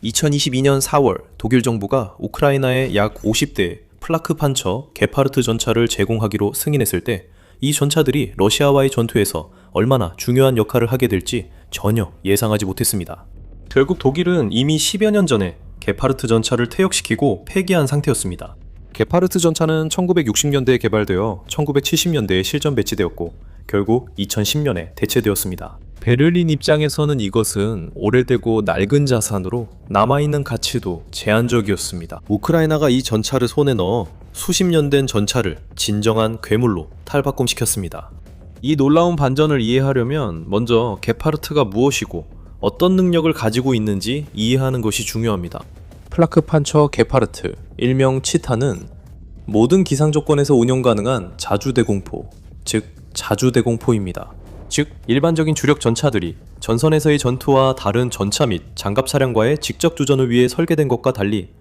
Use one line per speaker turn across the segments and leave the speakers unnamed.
2022년 4월 독일 정부가 우크라이나에 약 50대의 플라크 판처 게파르트 전차를 제공하기로 승인했을 때 이 전차들이 러시아와의 전투에서 얼마나 중요한 역할을 하게 될지 전혀 예상하지 못했습니다. 결국 독일은 이미 10여 년 전에 게파르트 전차를 퇴역시키고 폐기한 상태였습니다. 게파르트 전차는 1960년대에 개발되어 1970년대에 실전 배치되었고 결국 2010년에 대체되었습니다. 베를린 입장에서는 이것은 오래되고 낡은 자산으로 남아있는 가치도 제한적이었습니다. 우크라이나가 이 전차를 손에 넣어 수십 년 된 전차를 진정한 괴물로 탈바꿈시켰습니다. 이 놀라운 반전을 이해하려면 먼저 게파르트가 무엇이고 어떤 능력을 가지고 있는지 이해하는 것이 중요합니다. 플라크 판처 게파르트, 일명 치타는 모든 기상 조건에서 운용 가능한 자주대공포, 즉 자주대공포입니다. 즉 일반적인 주력 전차들이 전선에서의 전투와 다른 전차 및 장갑 차량과의 직접 주전을 위해 설계된 것과 달리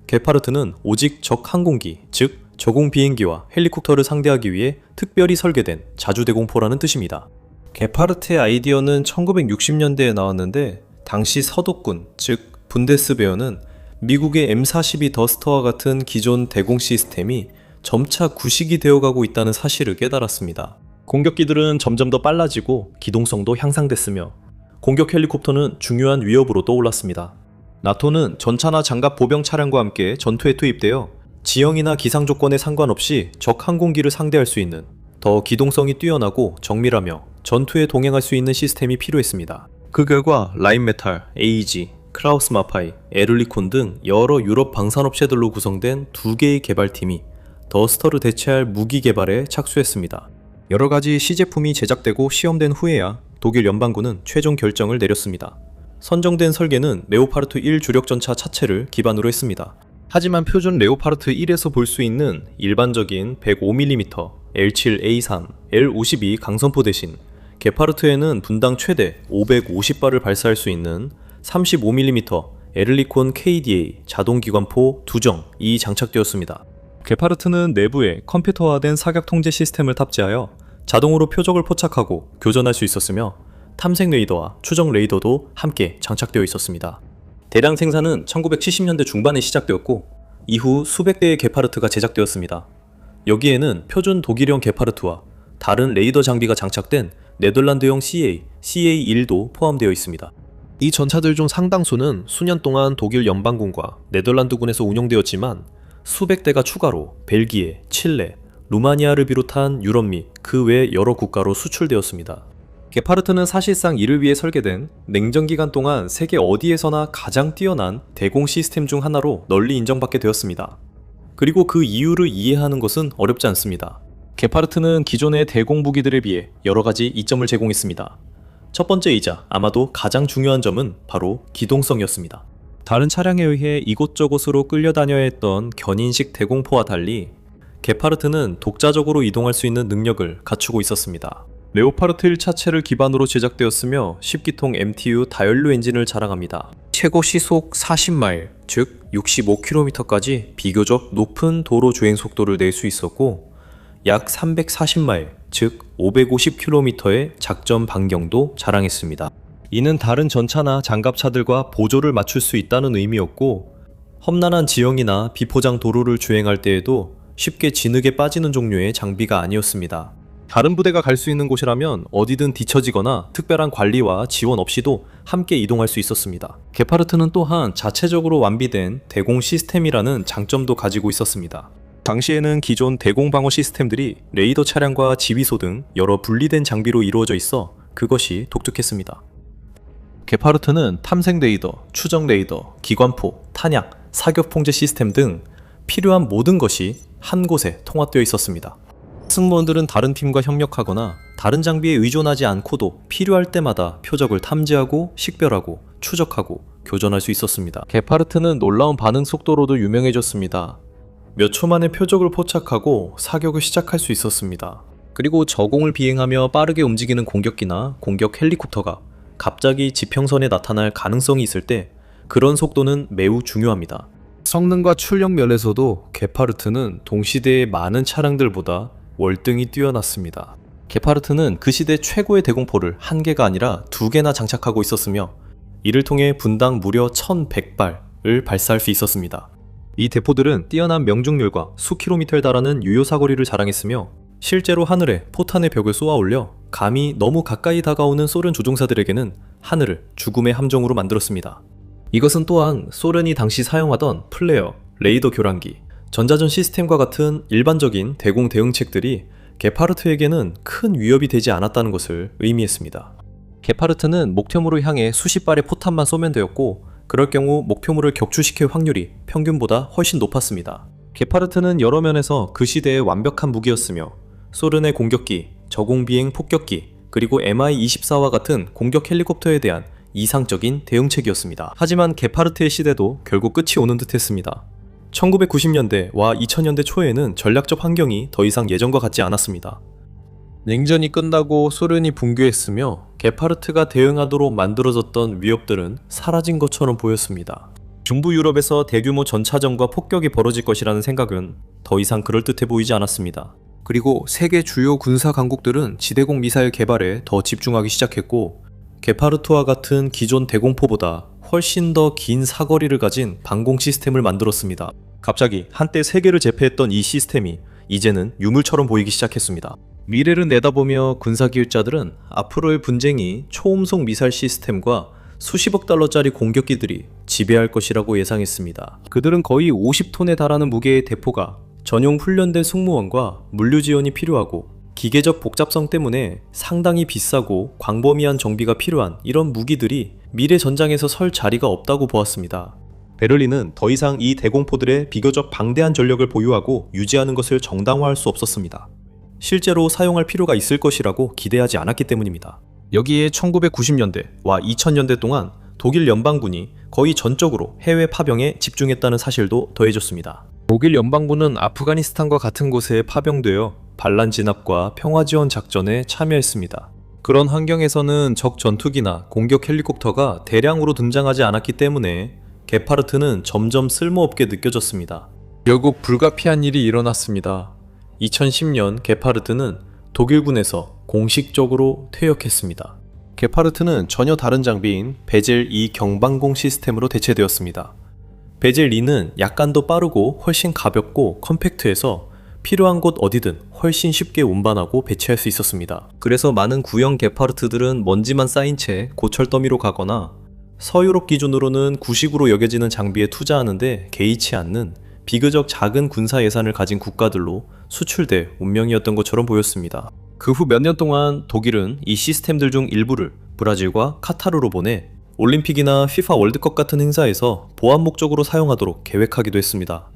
게파르트는 오직 적 항공기, 즉 저공 비행기와 헬리콥터를 상대하기 위해 특별히 설계된 자주대공포라는 뜻입니다. 게파르트의 아이디어는 1960년대에 나왔는데 당시 서독군, 즉 분데스베어는 미국의 M42 더스터와 같은 기존 대공 시스템이 점차 구식이 되어가고 있다는 사실을 깨달았습니다. 공격기들은 점점 더 빨라지고 기동성도 향상됐으며 공격 헬리콥터는 중요한 위협으로 떠올랐습니다. 나토는 전차나 장갑 보병 차량과 함께 전투에 투입되어 지형이나 기상 조건에 상관없이 적 항공기를 상대할 수 있는 더 기동성이 뛰어나고 정밀하며 전투에 동행할 수 있는 시스템이 필요했습니다. 그 결과 라인메탈, AEG, 크라우스 마파이, 에를리콘 등 여러 유럽 방산업체들로 구성된 두 개의 개발팀이 더스터를 대체할 무기 개발에 착수했습니다. 여러 가지 시제품이 제작되고 시험된 후에야 독일 연방군은 최종 결정을 내렸습니다. 선정된 설계는 레오파르트 1 주력 전차 차체를 기반으로 했습니다. 하지만 표준 레오파르트 1에서 볼 수 있는 일반적인 105mm, L7A3, L52 강선포 대신 게파르트에는 분당 최대 550발을 발사할 수 있는 35mm 에를리콘 KDA 자동기관포 2정이 장착되었습니다. 게파르트는 내부에 컴퓨터화된 사격 통제 시스템을 탑재하여 자동으로 표적을 포착하고 교전할 수 있었으며 탐색 레이더와 추적 레이더도 함께 장착되어 있었습니다. 대량 생산은 1970년대 중반에 시작되었고 이후 수백 대의 게파르트가 제작되었습니다. 여기에는 표준 독일형 게파르트와 다른 레이더 장비가 장착된 네덜란드형 CA1도 포함되어 있습니다. 이 전차들 중 상당수는 수년 동안 독일 연방군과 네덜란드군에서 운용되었지만 수백 대가 추가로 벨기에, 칠레, 루마니아를 비롯한 유럽 및 그 외 여러 국가로 수출되었습니다. 게파르트는 사실상 이를 위해 설계된 냉전기간 동안 세계 어디에서나 가장 뛰어난 대공 시스템 중 하나로 널리 인정받게 되었습니다. 그리고 그 이유를 이해하는 것은 어렵지 않습니다. 게파르트는 기존의 대공 무기들에 비해 여러 가지 이점을 제공했습니다. 첫 번째이자 아마도 가장 중요한 점은 바로 기동성이었습니다. 다른 차량에 의해 이곳저곳으로 끌려다녀야 했던 견인식 대공포와 달리 게파르트는 독자적으로 이동할 수 있는 능력을 갖추고 있었습니다. 레오파르트 1 차체를 기반으로 제작되었으며 10기통 MTU 다연료 엔진을 자랑합니다. 최고 시속 40마일, 즉 65km까지 비교적 높은 도로 주행 속도를 낼 수 있었고 약 340마일, 즉 550km의 작전 반경도 자랑했습니다. 이는 다른 전차나 장갑차들과 보조를 맞출 수 있다는 의미였고 험난한 지형이나 비포장 도로를 주행할 때에도 쉽게 진흙에 빠지는 종류의 장비가 아니었습니다. 다른 부대가 갈 수 있는 곳이라면 어디든 뒤처지거나 특별한 관리와 지원 없이도 함께 이동할 수 있었습니다. 게파르트는 또한 자체적으로 완비된 대공 시스템이라는 장점도 가지고 있었습니다. 당시에는 기존 대공 방어 시스템들이 레이더 차량과 지휘소 등 여러 분리된 장비로 이루어져 있어 그것이 독특했습니다. 게파르트는 탐색 레이더, 추적 레이더, 기관포, 탄약, 사격 통제 시스템 등 필요한 모든 것이 한 곳에 통합되어 있었습니다. 승무원들은 다른 팀과 협력하거나 다른 장비에 의존하지 않고도 필요할 때마다 표적을 탐지하고 식별하고 추적하고 교전할 수 있었습니다. 게파르트는 놀라운 반응 속도로도 유명해졌습니다. 몇 초 만에 표적을 포착하고 사격을 시작할 수 있었습니다. 그리고 저공을 비행하며 빠르게 움직이는 공격기나 공격 헬리콥터가 갑자기 지평선에 나타날 가능성이 있을 때 그런 속도는 매우 중요합니다. 성능과 출력 면에서도 게파르트는 동시대의 많은 차량들보다 월등히 뛰어났습니다. 게파르트는 그 시대 최고의 대공포를 한 개가 아니라 두 개나 장착하고 있었으며 이를 통해 분당 무려 1100발을 발사할 수 있었습니다. 이 대포들은 뛰어난 명중률과 수킬로미터에 달하는 유효 사거리를 자랑했으며 실제로 하늘에 포탄의 벽을 쏘아 올려 감히 너무 가까이 다가오는 소련 조종사들에게는 하늘을 죽음의 함정으로 만들었습니다. 이것은 또한 소련이 당시 사용하던 플레어, 레이더 교란기, 전자전 시스템과 같은 일반적인 대공 대응책들이 게파르트에게는 큰 위협이 되지 않았다는 것을 의미했습니다. 게파르트는 목표물을 향해 수십 발의 포탄만 쏘면 되었고, 그럴 경우 목표물을 격추시킬 확률이 평균보다 훨씬 높았습니다. 게파르트는 여러 면에서 그 시대의 완벽한 무기였으며 소련의 공격기, 저공비행 폭격기, 그리고 Mi-24와 같은 공격 헬리콥터에 대한 이상적인 대응책이었습니다. 하지만 게파르트의 시대도 결국 끝이 오는 듯 했습니다. 1990년대와 2000년대 초에는 전략적 환경이 더 이상 예전과 같지 않았습니다. 냉전이 끝나고 소련이 붕괴했으며 게파르트가 대응하도록 만들어졌던 위협들은 사라진 것처럼 보였습니다. 중부 유럽에서 대규모 전차전과 폭격이 벌어질 것이라는 생각은 더 이상 그럴듯해 보이지 않았습니다. 그리고 세계 주요 군사 강국들은 지대공 미사일 개발에 더 집중하기 시작했고, 게파르트와 같은 기존 대공포보다 훨씬 더 긴 사거리를 가진 방공 시스템을 만들었습니다. 갑자기 한때 세계를 제패했던 이 시스템이 이제는 유물처럼 보이기 시작했습니다. 미래를 내다보며 군사기획자들은 앞으로의 분쟁이 초음속 미사일 시스템과 수십억 달러짜리 공격기들이 지배할 것이라고 예상했습니다. 그들은 거의 50톤에 달하는 무게의 대포가 전용 훈련된 승무원과 물류 지원이 필요하고 기계적 복잡성 때문에 상당히 비싸고 광범위한 정비가 필요한 이런 무기들이 미래 전장에서 설 자리가 없다고 보았습니다. 베를린은 더 이상 이 대공포들의 비교적 방대한 전력을 보유하고 유지하는 것을 정당화할 수 없었습니다. 실제로 사용할 필요가 있을 것이라고 기대하지 않았기 때문입니다. 여기에 1990년대와 2000년대 동안 독일 연방군이 거의 전적으로 해외 파병에 집중했다는 사실도 더해졌습니다. 독일 연방군은 아프가니스탄과 같은 곳에 파병되어 반란 진압과 평화 지원 작전에 참여했습니다. 그런 환경에서는 적 전투기나 공격 헬리콥터가 대량으로 등장하지 않았기 때문에 게파르트는 점점 쓸모없게 느껴졌습니다. 결국 불가피한 일이 일어났습니다. 2010년 게파르트는 독일군에서 공식적으로 퇴역했습니다. 게파르트는 전혀 다른 장비인 베젤 2 경방공 시스템으로 대체되었습니다. 베젤 2는 약간 더 빠르고 훨씬 가볍고 컴팩트해서 필요한 곳 어디든 훨씬 쉽게 운반하고 배치할 수 있었습니다. 그래서 많은 구형 게파르트들은 먼지만 쌓인 채 고철 더미로 가거나 서유럽 기준으로는 구식으로 여겨지는 장비에 투자하는데 개의치 않는 비교적 작은 군사 예산을 가진 국가들로 수출될 운명이었던 것처럼 보였습니다. 그 후 몇 년 동안 독일은 이 시스템들 중 일부를 브라질과 카타르로 보내 올림픽이나 FIFA 월드컵 같은 행사에서 보안 목적으로 사용하도록 계획하기도 했습니다.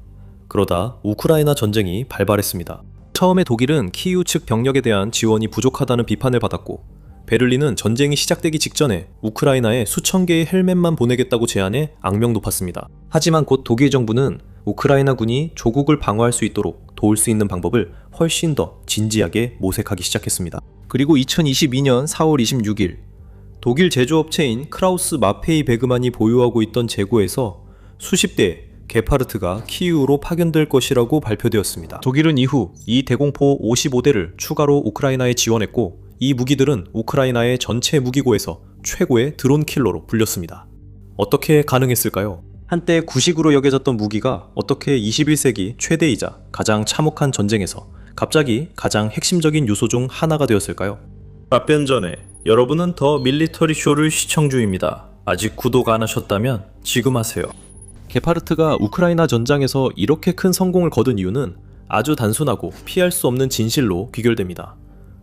그러다 우크라이나 전쟁이 발발했습니다. 처음에 독일은 키이우 측 병력에 대한 지원이 부족하다는 비판을 받았고, 베를린은 전쟁이 시작되기 직전에 우크라이나에 수천 개의 헬멧만 보내겠다고 제안해 악명 높았습니다. 하지만 곧 독일 정부는 우크라이나 군이 조국을 방어할 수 있도록 도울 수 있는 방법을 훨씬 더 진지하게 모색하기 시작했습니다. 그리고 2022년 4월 26일 독일 제조업체인 크라우스 마페이 베그만이 보유하고 있던 재고에서 수십 대의 게파르트가 키이우로 파견될 것이라고 발표되었습니다. 독일은 이후 이 대공포 55대를 추가로 우크라이나에 지원했고, 이 무기들은 우크라이나의 전체 무기고에서 최고의 드론 킬러로 불렸습니다. 어떻게 가능했을까요? 한때 구식으로 여겨졌던 무기가 어떻게 21세기 최대이자 가장 참혹한 전쟁에서 갑자기 가장 핵심적인 요소 중 하나가 되었을까요? 답변 전에 여러분은 더 밀리터리 쇼를 시청 중입니다. 아직 구독 안 하셨다면 지금 하세요. 게파르트가 우크라이나 전장에서 이렇게 큰 성공을 거둔 이유는 아주 단순하고 피할 수 없는 진실로 귀결됩니다.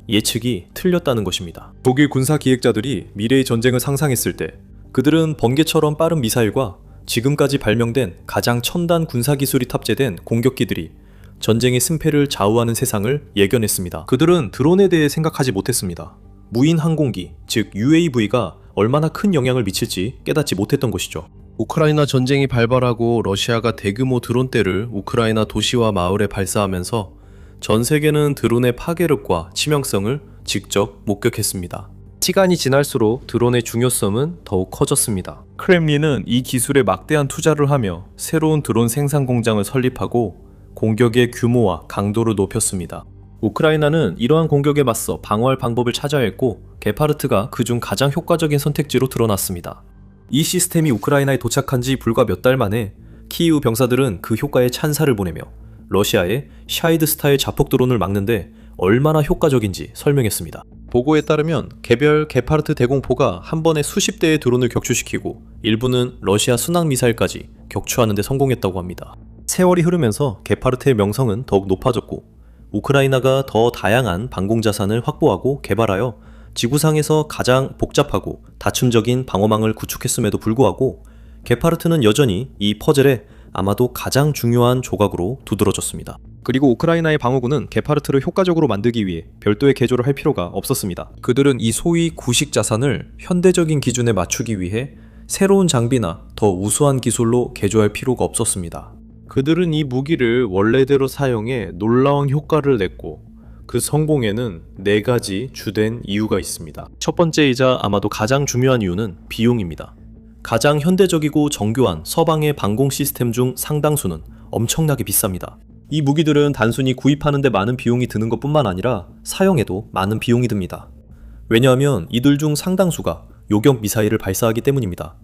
예측이 틀렸다는 것입니다. 독일 군사 기획자들이 미래의 전쟁을 상상했을 때 그들은 번개처럼 빠른 미사일과 지금까지 발명된 가장 첨단 군사기술이 탑재된 공격기들이 전쟁의 승패를 좌우하는 세상을 예견했습니다. 그들은 드론에 대해 생각하지 못했습니다. 무인 항공기, 즉 UAV가 얼마나 큰 영향을 미칠지 깨닫지 못했던 것이죠. 우크라이나 전쟁이 발발하고 러시아가 대규모 드론대를 우크라이나 도시와 마을에 발사하면서 전 세계는 드론의 파괴력과 치명성을 직접 목격했습니다. 시간이 지날수록 드론의 중요성은 더욱 커졌습니다. 크렘린은 이 기술에 막대한 투자를 하며 새로운 드론 생산 공장을 설립하고 공격의 규모와 강도를 높였습니다. 우크라이나는 이러한 공격에 맞서 방어할 방법을 찾아야 했고, 게파르트가 그중 가장 효과적인 선택지로 드러났습니다. 이 시스템이 우크라이나에 도착한 지 불과 몇 달 만에 키이우 병사들은 그 효과에 찬사를 보내며 러시아의 샤이드 스타일 자폭 드론을 막는데 얼마나 효과적인지 설명했습니다. 보고에 따르면 개별 게파르트 대공포가 한 번에 수십 대의 드론을 격추시키고 일부는 러시아 순항 미사일까지 격추하는 데 성공했다고 합니다. 세월이 흐르면서 게파르트의 명성은 더욱 높아졌고 우크라이나가 더 다양한 방공 자산을 확보하고 개발하여 지구상에서 가장 복잡하고 다층적인 방어망을 구축했음에도 불구하고 게파르트는 여전히 이 퍼즐의 아마도 가장 중요한 조각으로 두드러졌습니다. 그리고 우크라이나의 방어군은 게파르트를 효과적으로 만들기 위해 별도의 개조를 할 필요가 없었습니다. 그들은 이 소위 구식 자산을 현대적인 기준에 맞추기 위해 새로운 장비나 더 우수한 기술로 개조할 필요가 없었습니다. 그들은 이 무기를 원래대로 사용해 놀라운 효과를 냈고 그 성공에는 4가지 주된 이유가 있습니다. 첫 번째이자 아마도 가장 중요한 이유는 비용입니다. 가장 현대적이고 정교한 서방의 방공 시스템 중 상당수는 엄청나게 비쌉니다. 이 무기들은 단순히 구입하는 데 많은 비용이 드는 것뿐만 아니라 사용에도 많은 비용이 듭니다. 왜냐하면 이들 중 상당수가 요격 미사일을 발사하기 때문입니다.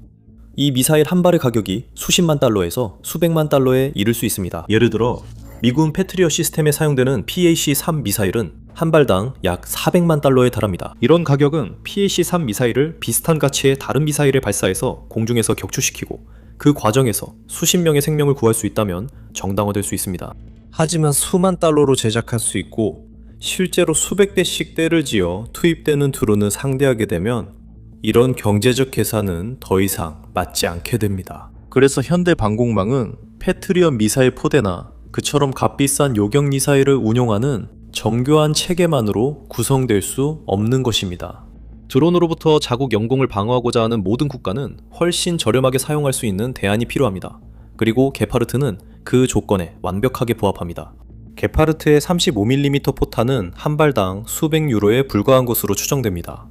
이 미사일 한 발의 가격이 수십만 달러에서 수백만 달러에 이를 수 있습니다. 예를 들어 미군 패트리엇 시스템에 사용되는 PAC-3 미사일은 한 발당 약 400만 달러에 달합니다. 이런 가격은 PAC-3 미사일을 비슷한 가치의 다른 미사일에 발사해서 공중에서 격추시키고 그 과정에서 수십 명의 생명을 구할 수 있다면 정당화될 수 있습니다. 하지만 수만 달러로 제작할 수 있고 실제로 수백 대씩 떼를 지어 투입되는 드론을 상대하게 되면 이런 경제적 계산은 더 이상 맞지 않게 됩니다. 그래서 현대 방공망은 패트리엇 미사일 포대나 그처럼 값비싼 요격 미사일을 운용하는 정교한 체계만으로 구성될 수 없는 것입니다. 드론으로부터 자국 영공을 방어하고자 하는 모든 국가는 훨씬 저렴하게 사용할 수 있는 대안이 필요합니다. 그리고 게파르트는 그 조건에 완벽하게 부합합니다. 게파르트의 35mm 포탄은 한 발당 수백 유로에 불과한 것으로 추정됩니다.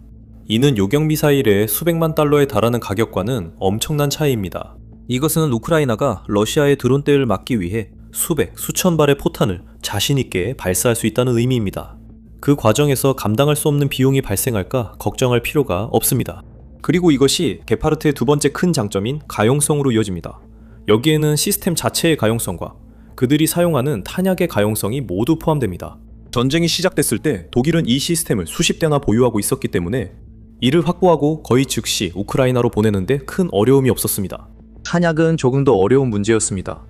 이는 요격 미사일의 수백만 달러에 달하는 가격과는 엄청난 차이입니다. 이것은 우크라이나가 러시아의 드론대를 막기 위해 수백, 수천 발의 포탄을 자신있게 발사할 수 있다는 의미입니다. 그 과정에서 감당할 수 없는 비용이 발생할까 걱정할 필요가 없습니다. 그리고 이것이 게파르트의 두 번째 큰 장점인 가용성으로 이어집니다. 여기에는 시스템 자체의 가용성과 그들이 사용하는 탄약의 가용성이 모두 포함됩니다. 전쟁이 시작됐을 때 독일은 이 시스템을 수십 대나 보유하고 있었기 때문에 이를 확보하고 거의 즉시 우크라이나로 보내는데 큰 어려움이 없었습니다. 탄약은 조금 더 어려운 문제였습니다.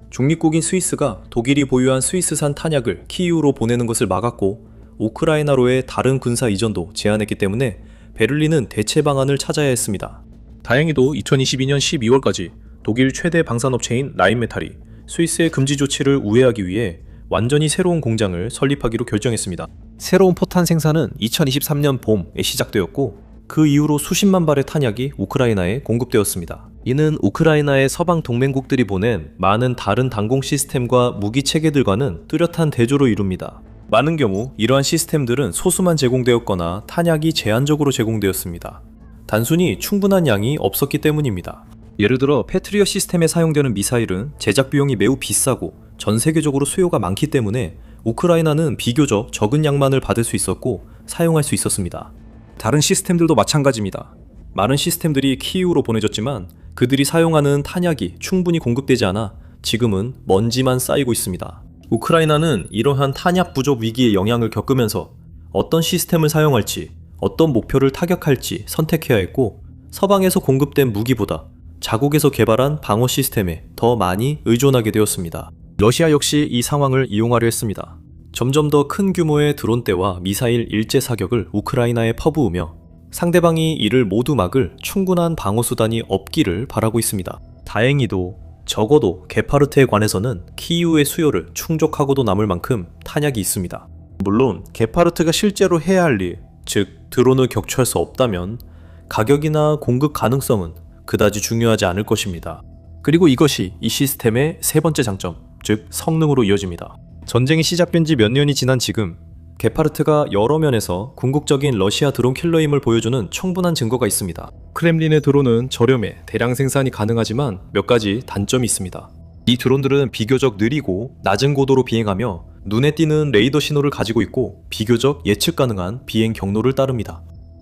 중립국인 스위스가 독일이 보유한 스위스산 탄약을 키이우로 보내는 것을 막았고 우크라이나로의 다른 군사 이전도 제한했기 때문에 베를린은 대체 방안을 찾아야 했습니다. 다행히도 2022년 12월까지 독일 최대 방산업체인 라인메탈이 스위스의 금지 조치를 우회하기 위해 완전히 새로운 공장을 설립하기로 결정했습니다. 새로운 포탄 생산은 2023년 봄에 시작되었고 그 이후로 수십만 발의 탄약이 우크라이나에 공급되었습니다. 이는 우크라이나의 서방 동맹국들이 보낸 많은 다른 단공 시스템과 무기 체계들과는 뚜렷한 대조를 이룹니다. 많은 경우 이러한 시스템들은 소수만 제공되었거나 탄약이 제한적으로 제공되었습니다. 단순히 충분한 양이 없었기 때문입니다. 예를 들어 패트리엇 시스템에 사용되는 미사일은 제작 비용이 매우 비싸고 전 세계적으로 수요가 많기 때문에 우크라이나는 비교적 적은 양만을 받을 수 있었고 사용할 수 있었습니다. 다른 시스템들도 마찬가지입니다. 많은 시스템들이 키이우로 보내졌지만 그들이 사용하는 탄약이 충분히 공급되지 않아 지금은 먼지만 쌓이고 있습니다. 우크라이나는 이러한 탄약 부족 위기의 영향을 겪으면서 어떤 시스템을 사용할지, 어떤 목표를 타격할지 선택해야 했고 서방에서 공급된 무기보다 자국에서 개발한 방어 시스템에 더 많이 의존하게 되었습니다. 러시아 역시 이 상황을 이용하려 했습니다. 점점 더 큰 규모의 드론대와 미사일 일제 사격을 우크라이나에 퍼부으며 상대방이 이를 모두 막을 충분한 방어 수단이 없기를 바라고 있습니다. 다행히도 적어도 게파르트에 관해서는 키이우의 수요를 충족하고도 남을 만큼 탄약이 있습니다. 물론 게파르트가 실제로 해야 할 일, 즉 드론을 격추할 수 없다면 가격이나 공급 가능성은 그다지 중요하지 않을 것입니다. 그리고 이것이 이 시스템의 세 번째 장점, 즉 성능으로 이어집니다. 전쟁이 시작된 지 몇 년이 지난 지금 게파르트가 여러 면에서 궁극적인 러시아 드론 킬러임을 보여주는 충분한 증거가 있습니다. 크렘린의 드론은 저렴해 대량 생산이 가능하지만 몇 가지 단점이 있습니다. 이 드론들은 비교적 느리고 낮은 고도로 비행하며 눈에 띄는 레이더 신호를 가지고 있고 비교적 예측 가능한 비행 경로를 따릅니다.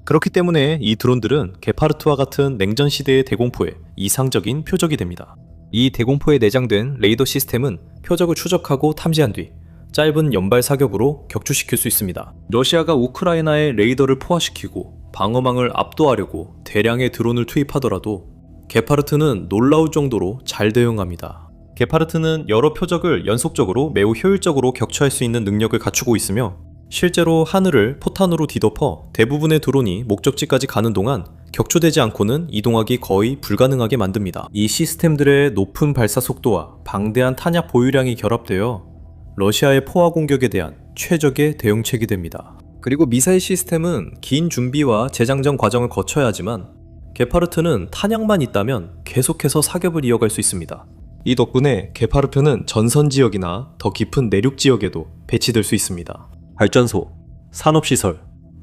그렇기 때문에 이 드론들은 게파르트와 같은 냉전 시대의 대공포의 이상적인 표적이 됩니다. 이 대공포에 내장된 레이더 시스템은 표적을 추적하고 탐지한 뒤 짧은 연발 사격으로 격추시킬 수 있습니다. 러시아가 우크라이나에 레이더를 포화시키고 방어망을 압도하려고 대량의 드론을 투입하더라도 게파르트는 놀라울 정도로 잘 대응합니다. 게파르트는 여러 표적을 연속적으로 매우 효율적으로 격추할 수 있는 능력을 갖추고 있으며 실제로 하늘을 포탄으로 뒤덮어 대부분의 드론이 목적지까지 가는 동안 격추되지 않고는 이동하기 거의 불가능하게 만듭니다. 이 시스템들의 높은 발사 속도와 방대한 탄약 보유량이 결합되어 러시아의 포화 공격에 대한 최적의 대응책이 됩니다. 그리고 미사일 시스템은 긴 준비와 재장전 과정을 거쳐야 하지만 게파르트는 탄약만 있다면 계속해서 사격을 이어갈 수 있습니다. 이 덕분에 게파르트는 전선 지역이나 더 깊은 내륙 지역에도 배치될 수 있습니다. 발전소, 산업시설,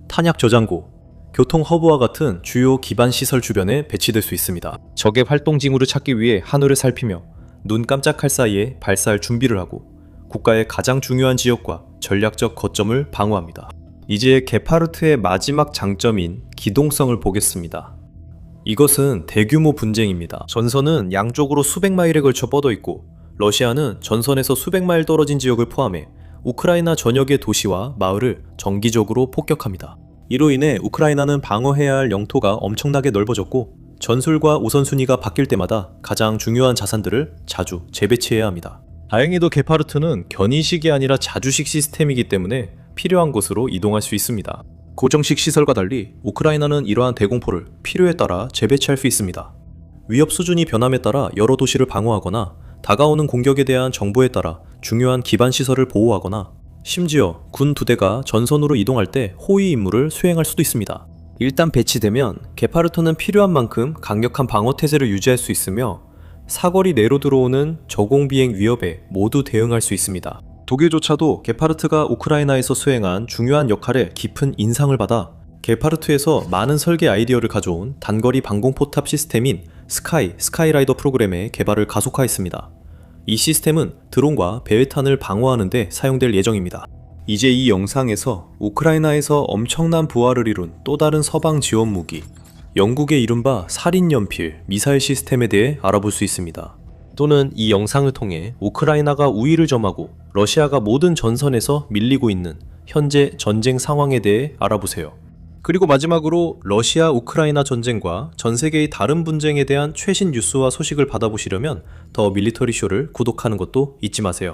탄약 저장고, 교통 허브와 같은 주요 기반 시설 주변에 배치될 수 있습니다. 적의 활동 징후를 찾기 위해 하늘을 살피며 눈 깜짝할 사이에 발사할 준비를 하고 국가의 가장 중요한 지역과 전략적 거점을 방어합니다. 이제 게파르트의 마지막 장점인 기동성을 보겠습니다. 이것은 대규모 분쟁입니다. 전선은 양쪽으로 수백 마일에 걸쳐 뻗어 있고 러시아는 전선에서 수백 마일 떨어진 지역을 포함해 우크라이나 전역의 도시와 마을을 정기적으로 폭격합니다. 이로 인해 우크라이나는 방어해야 할 영토가 엄청나게 넓어졌고 전술과 우선순위가 바뀔 때마다 가장 중요한 자산들을 자주 재배치해야 합니다. 다행히도 게파르트는 견인식이 아니라 자주식 시스템이기 때문에 필요한 곳으로 이동할 수 있습니다. 고정식 시설과 달리 우크라이나는 이러한 대공포를 필요에 따라 재배치할 수 있습니다. 위협 수준이 변함에 따라 여러 도시를 방어하거나 다가오는 공격에 대한 정보에 따라 중요한 기반 시설을 보호하거나 심지어 군 부대가 전선으로 이동할 때 호위 임무를 수행할 수도 있습니다. 일단 배치되면 게파르트는 필요한 만큼 강력한 방어 태세를 유지할 수 있으며 사거리 내로 들어오는 저공 비행 위협에 모두 대응할 수 있습니다. 독일조차도 게파르트가 우크라이나에서 수행한 중요한 역할에 깊은 인상을 받아 게파르트에서 많은 설계 아이디어를 가져온 단거리 방공포탑 시스템인 스카이라이더 프로그램의 개발을 가속화했습니다. 이 시스템은 드론과 배회탄을 방어하는 데 사용될 예정입니다. 이제 이 영상에서 우크라이나에서 엄청난 부활을 이룬 또 다른 서방 지원 무기, 영국의 이른바 살인연필 미사일 시스템에 대해 알아볼 수 있습니다. 또는 이 영상을 통해 우크라이나가 우위를 점하고 러시아가 모든 전선에서 밀리고 있는 현재 전쟁 상황에 대해 알아보세요. 그리고 마지막으로 러시아 우크라이나 전쟁과 전 세계의 다른 분쟁에 대한 최신 뉴스와 소식을 받아보시려면 더 밀리터리 쇼를 구독하는 것도 잊지 마세요.